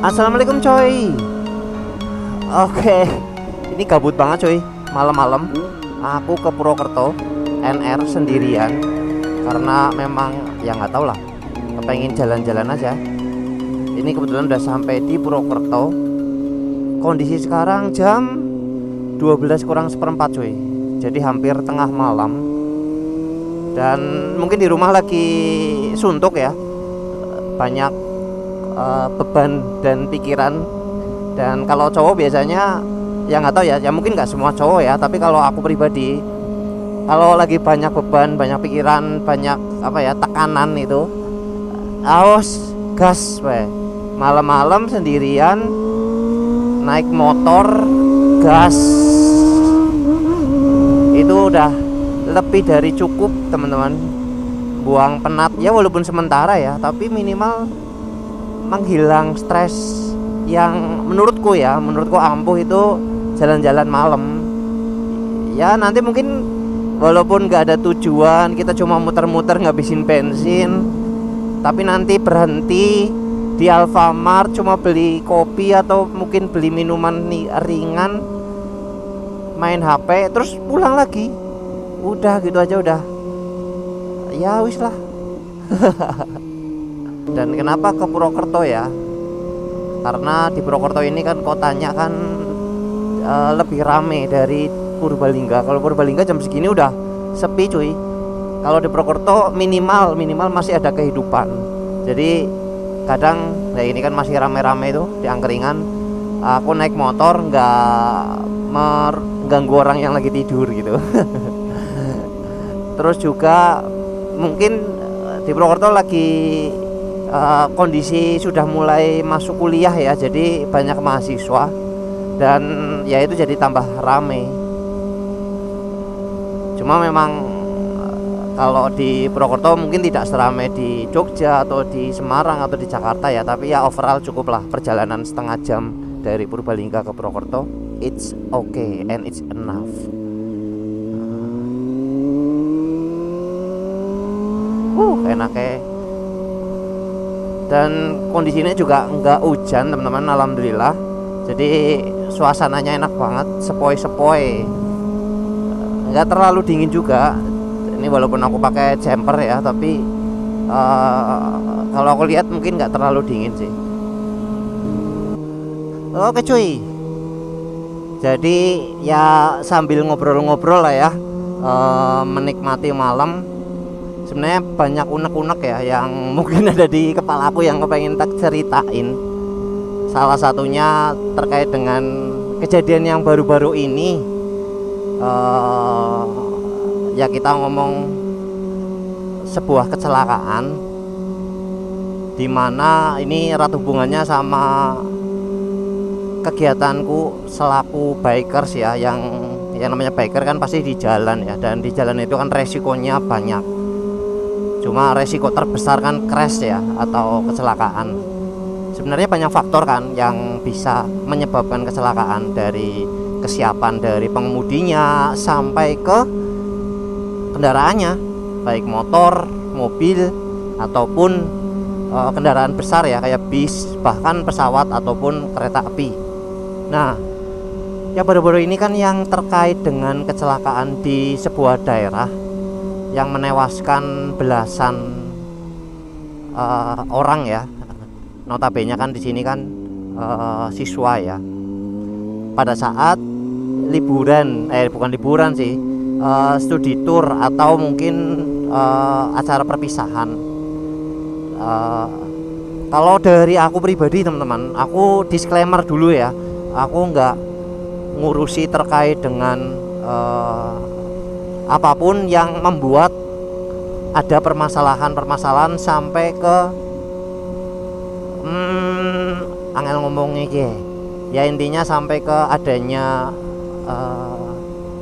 Assalamualaikum coy. Oke, ini gabut banget coy. Malam-malam aku ke Purwokerto NR sendirian karena memang ya nggak tau lah, kepengen jalan-jalan aja. Ini kebetulan udah sampai di Purwokerto. Kondisi sekarang jam 12 kurang seperempat coy. Jadi hampir tengah malam. Dan mungkin di rumah lagi suntuk ya. Banyak beban dan pikiran. Dan kalau cowok biasanya ya nggak tahu ya, ya mungkin nggak semua cowok ya, tapi kalau aku pribadi kalau lagi banyak beban, banyak pikiran, banyak tekanan itu, aos gas we. Malam-malam sendirian naik motor gas itu udah lebih dari cukup teman-teman. Buang penat ya, walaupun sementara ya, tapi minimal menghilang stres yang menurutku ampuh itu jalan-jalan malam. Ya nanti mungkin walaupun gak ada tujuan, kita cuma muter-muter ngabisin bensin, tapi nanti berhenti di Alfamart cuma beli kopi atau mungkin beli minuman ringan, main HP terus pulang lagi. Udah gitu aja udah. Ya wis lah. Dan kenapa ke Purwokerto ya? Karena di Purwokerto ini kan kotanya kan lebih rame dari Purbalingga. Kalau Purbalingga jam segini udah sepi cuy. Kalau di Purwokerto minimal masih ada kehidupan. Jadi kadang ya ini kan masih rame-rame itu di angkringan. Aku naik motor nggak mengganggu orang yang lagi tidur gitu. Terus juga mungkin di Purwokerto lagi kondisi sudah mulai masuk kuliah ya, jadi banyak mahasiswa dan ya itu jadi tambah rame. Cuma memang kalau di Purwokerto mungkin tidak seramai di Jogja atau di Semarang atau di Jakarta ya, tapi ya overall cukup lah perjalanan setengah jam dari Purbalingga ke Purwokerto. It's okay and it's enough. Enaknya. Dan kondisinya juga enggak hujan teman-teman, alhamdulillah. Jadi suasananya enak banget, sepoi-sepoi. Enggak terlalu dingin juga. Ini walaupun aku pakai jumper ya, tapi kalau aku lihat mungkin enggak terlalu dingin sih. Oke cuy. Jadi ya sambil ngobrol-ngobrol lah ya, menikmati malam. Sebenarnya banyak unek-unek ya yang mungkin ada di kepala aku yang kepengen tak ceritain. Salah satunya terkait dengan kejadian yang baru-baru ini. Ya kita ngomong sebuah kecelakaan, dimana ini erat hubungannya sama kegiatanku selaku bikers ya. Yang namanya biker kan pasti di jalan ya, dan di jalan itu kan resikonya banyak. Cuma resiko terbesar kan crash ya, atau kecelakaan. Sebenarnya banyak faktor kan yang bisa menyebabkan kecelakaan, dari kesiapan dari pengemudinya sampai ke kendaraannya, baik motor, mobil ataupun kendaraan besar ya kayak bis, bahkan pesawat ataupun kereta api. Nah, ya baru-baru ini kan yang terkait dengan kecelakaan di sebuah daerah yang menewaskan belasan orang ya. Notabene kan di sini kan siswa ya. Pada saat liburan, bukan liburan sih, studi tour atau mungkin acara perpisahan. Kalau dari aku pribadi teman-teman, aku disclaimer dulu ya. Aku nggak ngurusi terkait dengan apapun yang membuat ada permasalahan sampai ke angel ngomongnya ya, intinya sampai ke adanya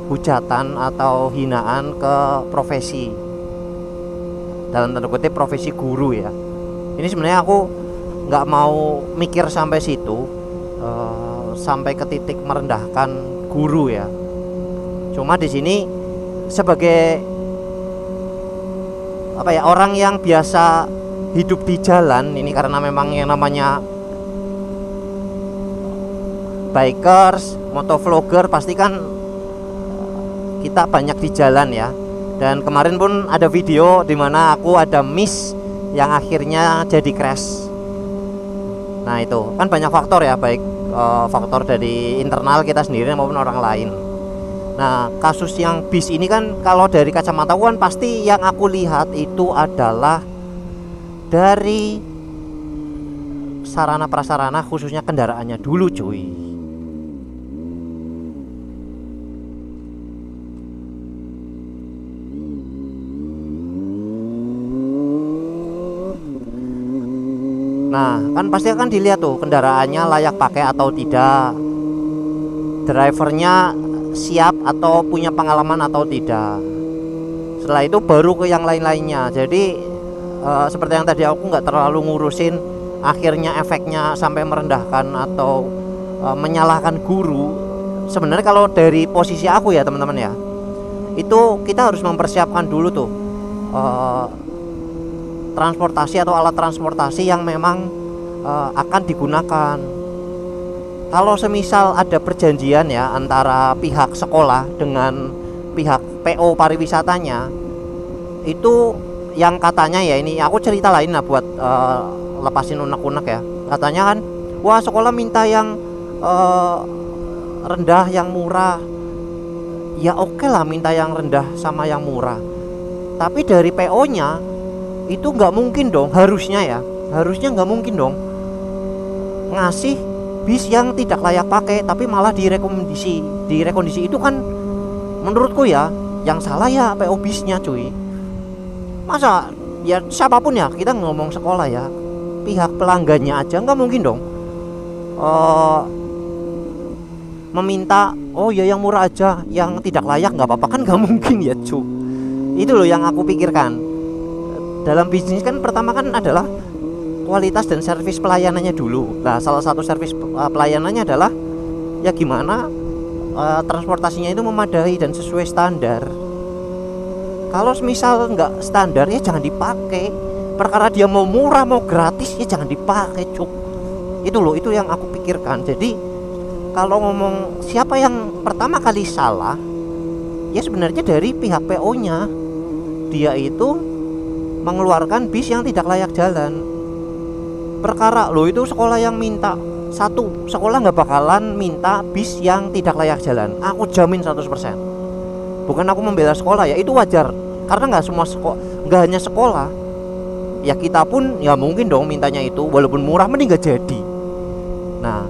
hujatan atau hinaan ke profesi, dalam tanda kutip profesi guru ya. Ini sebenarnya aku nggak mau mikir sampai situ, sampai ke titik merendahkan guru ya. Cuma di sini sebagai orang yang biasa hidup di jalan ini, karena memang yang namanya bikers, motovlogger pasti kan kita banyak di jalan ya. Dan kemarin pun ada video dimana aku ada miss yang akhirnya jadi crash. Nah itu kan banyak faktor ya, baik faktor dari internal kita sendiri maupun orang lain. Nah kasus yang bis ini kan kalau dari kacamata kan pasti yang aku lihat itu adalah dari sarana prasarana khususnya kendaraannya dulu cuy. Nah kan pasti akan dilihat tuh kendaraannya layak pakai atau tidak, drivernya siap atau punya pengalaman atau tidak. Setelah itu baru ke yang lain-lainnya. Jadi seperti yang tadi aku nggak terlalu ngurusin akhirnya efeknya sampai merendahkan atau menyalahkan guru. Sebenarnya kalau dari posisi aku ya teman-teman ya, itu kita harus mempersiapkan dulu tuh transportasi atau alat transportasi yang memang akan digunakan. Kalau semisal ada perjanjian ya antara pihak sekolah dengan pihak PO pariwisatanya, itu yang katanya ya, ini aku cerita lain lah buat lepasin unek-unek ya. Katanya kan, wah sekolah minta yang rendah yang murah. Ya oke lah minta yang rendah sama yang murah, tapi dari PO nya itu nggak mungkin dong, harusnya nggak mungkin dong ngasih bis yang tidak layak pakai tapi malah direkondisi itu kan menurutku ya yang salah ya PO bisnya cuy. Masa ya siapapun ya, kita ngomong sekolah ya, pihak pelanggannya aja nggak mungkin dong meminta oh ya yang murah aja, yang tidak layak nggak apa-apa, kan nggak mungkin ya cuy. Itu loh yang aku pikirkan. Dalam bisnis kan pertama kan adalah kualitas dan servis pelayanannya dulu. Nah salah satu servis pelayanannya adalah ya gimana transportasinya itu memadai dan sesuai standar. Kalau misal nggak standar ya jangan dipakai. Perkara dia mau murah mau gratis ya jangan dipakai cuk. Itu loh, itu yang aku pikirkan. Jadi kalau ngomong siapa yang pertama kali salah, ya sebenarnya dari pihak PO nya. Dia itu mengeluarkan bis yang tidak layak jalan. Perkara lo itu sekolah yang minta, satu sekolah nggak bakalan minta bis yang tidak layak jalan, aku jamin 100%. Bukan aku membela sekolah ya, itu wajar karena nggak semua sekolah, nggak hanya sekolah ya, kita pun ya mungkin dong mintanya itu walaupun murah mending nggak jadi. Nah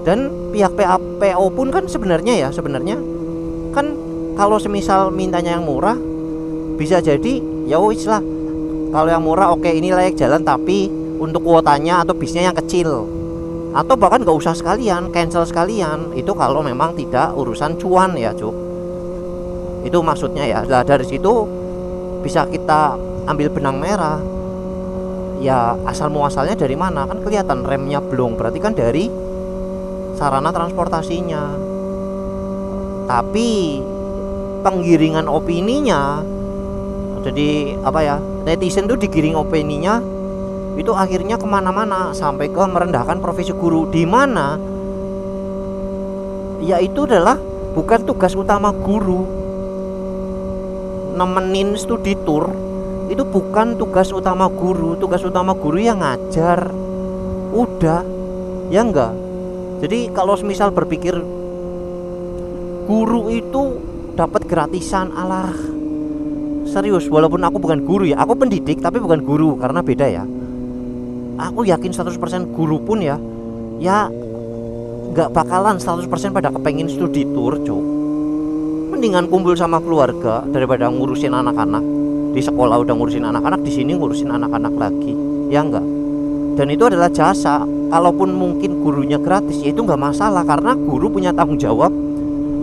dan pihak PO pun kan sebenarnya kan kalau semisal mintanya yang murah bisa jadi ya wis lah, kalau yang murah oke ini layak jalan tapi untuk kuotanya atau bisnya yang kecil, atau bahkan gak usah sekalian, cancel sekalian. Itu kalau memang tidak urusan cuan ya cuk. Itu maksudnya ya. Nah dari situ bisa kita ambil benang merah. Ya asal muasalnya dari mana, kan kelihatan remnya blong, berarti kan dari sarana transportasinya. Tapi penggiringan opininya, jadi apa ya, netizen tuh digiring opininya itu akhirnya kemana-mana sampai ke merendahkan profesi guru, di mana ya itu adalah bukan tugas utama guru. Nemenin studi tour itu bukan tugas utama guru. Tugas utama guru yang ngajar, udah ya enggak. Jadi kalau misal berpikir guru itu dapat gratisan, alah serius, walaupun aku bukan guru ya, aku pendidik tapi bukan guru karena beda ya. Aku yakin 100% guru pun ya gak bakalan 100% pada kepengen studi tour cuk. Mendingan kumpul sama keluarga daripada ngurusin anak-anak. Di sekolah udah ngurusin anak-anak, di sini ngurusin anak-anak lagi, ya enggak. Dan itu adalah jasa. Kalaupun mungkin gurunya gratis ya itu nggak masalah, karena guru punya tanggung jawab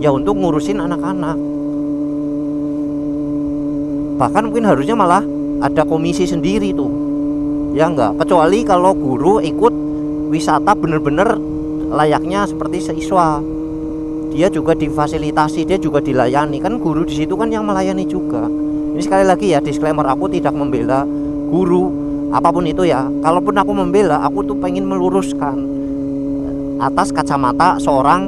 ya untuk ngurusin anak-anak. Bahkan mungkin harusnya malah ada komisi sendiri tuh, ya enggak. Kecuali kalau guru ikut wisata bener-bener layaknya seperti siswa, dia juga difasilitasi, dia juga dilayani. Kan guru di situ kan yang melayani juga. Ini sekali lagi ya disclaimer, aku tidak membela guru apapun itu ya. Kalaupun aku membela, aku tuh pengen meluruskan atas kacamata seorang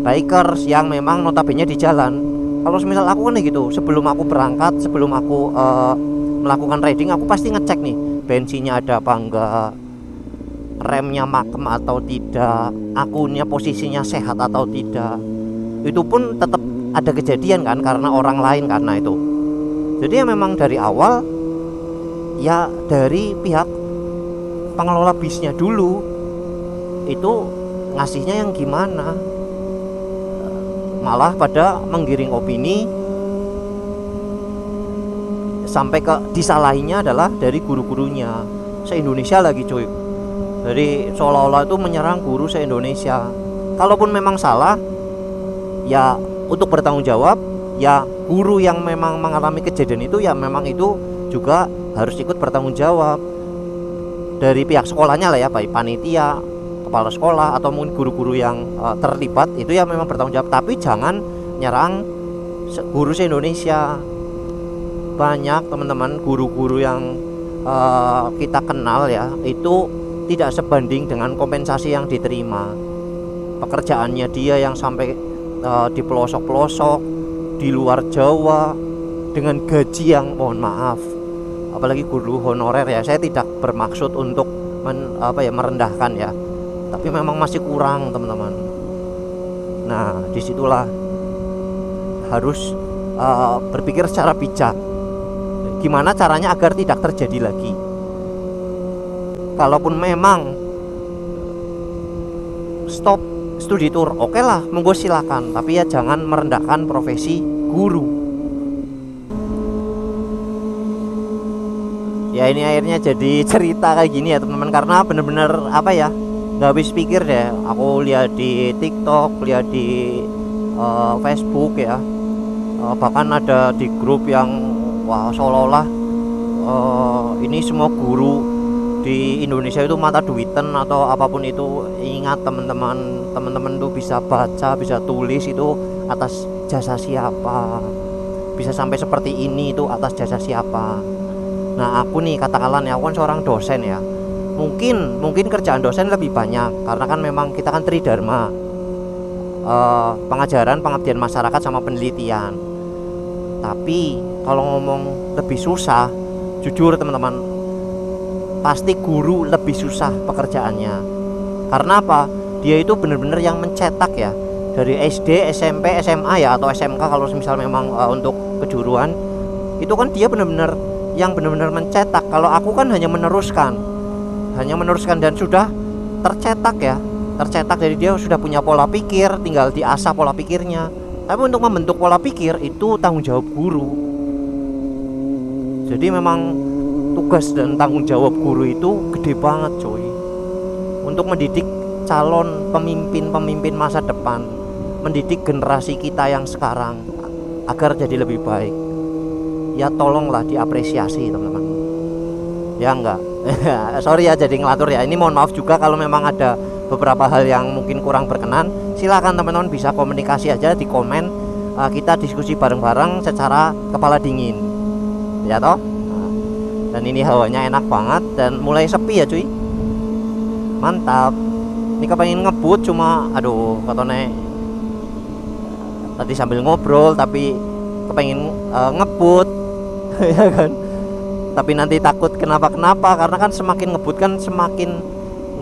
bikers yang memang notabene di jalan. Kalau misal aku kan gitu, sebelum aku berangkat, sebelum aku melakukan riding, aku pasti ngecek nih bensinnya ada apa enggak, remnya makem atau tidak, akunya posisinya sehat atau tidak. Itu pun tetap ada kejadian kan, karena orang lain, karena itu. Jadi ya memang dari awal ya dari pihak pengelola bisnya dulu itu ngasihnya yang gimana, malah pada menggiring opini sampai ke disalahinya adalah dari guru-gurunya se-Indonesia lagi cuy. Jadi seolah-olah itu menyerang guru se-Indonesia. Kalaupun memang salah ya untuk bertanggung jawab, ya guru yang memang mengalami kejadian itu ya memang itu juga harus ikut bertanggung jawab dari pihak sekolahnya lah ya, baik panitia, kepala sekolah atau mungkin guru-guru yang terlibat, itu ya memang bertanggung jawab. Tapi jangan nyerang guru se-Indonesia. Banyak teman-teman guru-guru yang kita kenal ya, itu tidak sebanding dengan kompensasi yang diterima. Pekerjaannya dia yang sampai di pelosok-pelosok di luar Jawa dengan gaji yang mohon maaf, apalagi guru honorer ya, saya tidak bermaksud untuk merendahkan ya, tapi memang masih kurang teman-teman. Nah disitulah harus berpikir secara bijak, gimana caranya agar tidak terjadi lagi. Kalaupun memang stop studi tour, oke lah, monggo silakan, tapi ya jangan merendahkan profesi guru. Ya ini akhirnya jadi cerita kayak gini ya teman-teman, karena bener-bener apa ya, nggak habis pikir deh. Aku lihat di TikTok, lihat di Facebook ya, bahkan ada di grup yang wah seolah-olah ini semua guru di Indonesia itu mata duitan atau apapun itu. Ingat teman-teman tuh bisa baca, bisa tulis itu atas jasa siapa, bisa sampai seperti ini itu atas jasa siapa. Nah aku nih katakanlah nih, aku kan seorang dosen ya, mungkin kerjaan dosen lebih banyak karena kan memang kita kan tridharma, pengajaran, pengabdian masyarakat sama penelitian. Tapi kalau ngomong lebih susah, jujur teman-teman, pasti guru lebih susah pekerjaannya. Karena apa? Dia itu benar-benar yang mencetak ya, dari SD, SMP, SMA ya, atau SMK kalau misal memang untuk kejuruan. Itu kan dia benar-benar yang benar-benar mencetak. Kalau aku kan hanya meneruskan dan sudah tercetak ya. Tercetak, dari dia sudah punya pola pikir, tinggal diasah pola pikirnya. Tapi untuk membentuk pola pikir itu tanggung jawab guru. Jadi memang tugas dan tanggung jawab guru itu gede banget coy, untuk mendidik calon pemimpin masa depan, mendidik generasi kita yang sekarang agar jadi lebih baik. Ya tolonglah diapresiasi teman-teman. Ya enggak sorry ya jadi ngelatur ya, ini mohon maaf juga kalau memang ada beberapa hal yang mungkin kurang berkenan. Silakan teman-teman bisa komunikasi aja di komen, kita diskusi bareng-bareng secara kepala dingin ya toh. Dan ini hawanya enak banget dan mulai sepi ya cuy, mantap. Ini kepengen ngebut cuma aduh katanya tadi sambil ngobrol tapi kepengen ngebut ya kan, tapi nanti takut kenapa karena kan semakin ngebut kan semakin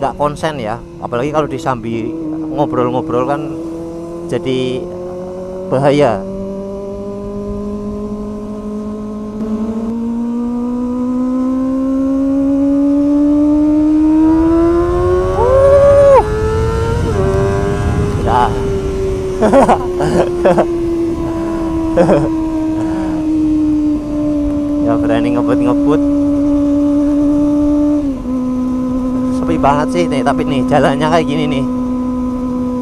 nggak konsen ya, apalagi kalau disambi ngobrol-ngobrol kan jadi bahaya. Ya berani ngebut sepi banget sih nih, tapi nih jalannya kayak gini nih,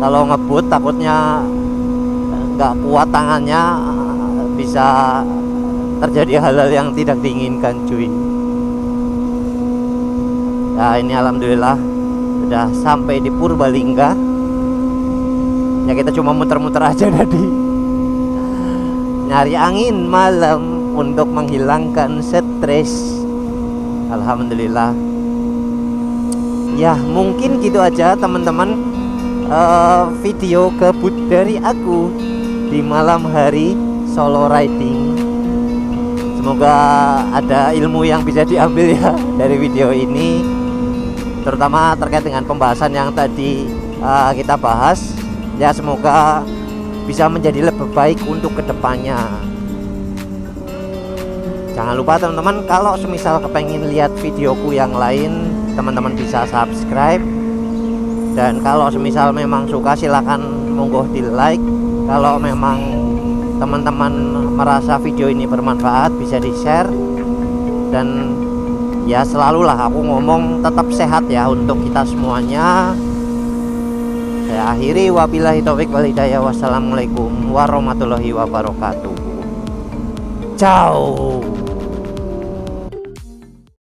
kalau ngebut takutnya nggak kuat tangannya, bisa terjadi hal-hal yang tidak diinginkan cuy. Ya ini alhamdulillah sudah sampai di Purbalingga. Ya kita cuma muter-muter aja tadi, nyari angin malam untuk menghilangkan stres. Alhamdulillah. Ya mungkin gitu aja teman-teman video gabut dari aku di malam hari solo riding. Semoga ada ilmu yang bisa diambil ya dari video ini, terutama terkait dengan pembahasan yang tadi kita bahas. Ya semoga bisa menjadi lebih baik untuk kedepannya. Jangan lupa teman-teman, kalau semisal kepengen lihat videoku yang lain, teman-teman bisa subscribe. Dan kalau semisal memang suka, silahkan monggo di like. Kalau memang teman-teman merasa video ini bermanfaat, bisa di share. Dan ya selalulah aku ngomong tetap sehat ya untuk kita semuanya. Saya akhiri, wabillahi taufik wal hidayah. Wassalamualaikum warahmatullahi wabarakatuh. Ciao.